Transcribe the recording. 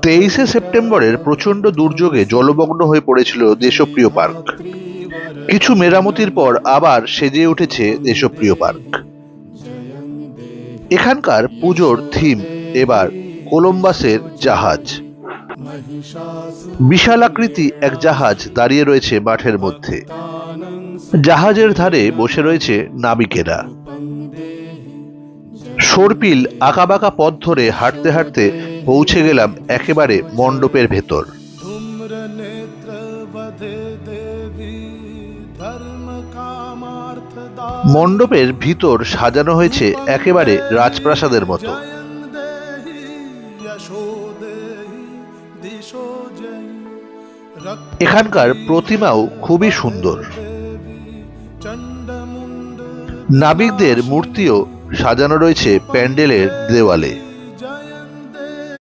তেইশে সেপ্টেম্বরের প্রচণ্ড দুর্যোগে জলমগ্ন হয়ে পড়েছিল দেশপ্রিয় পার্ক। কিছু মেরামতির পর আবার সেজে উঠেছে দেশপ্রিয় পার্ক। এখানকার পুজোর থিম এবার কলম্বাসের জাহাজ। বিশালাকৃতি এক জাহাজ দাঁড়িয়ে রয়েছে মাঠের মধ্যে। জাহাজের ধারে বসে রয়েছে নাবিকেরা। সর্পিল আঁকাবাঁকা পথ ধরে হাঁটতে হাঁটতে পৌঁছে গেলাম একেবারে মণ্ডপের ভেতর। মণ্ডপের ভিতর সাজানো হয়েছে একেবারে রাজপ্রাসাদের মতো। এখানকার প্রতিমাও খুবই সুন্দর। নাবিকদের মূর্তিও সাজানো রয়েছে প্যান্ডেলের দেওয়ালে।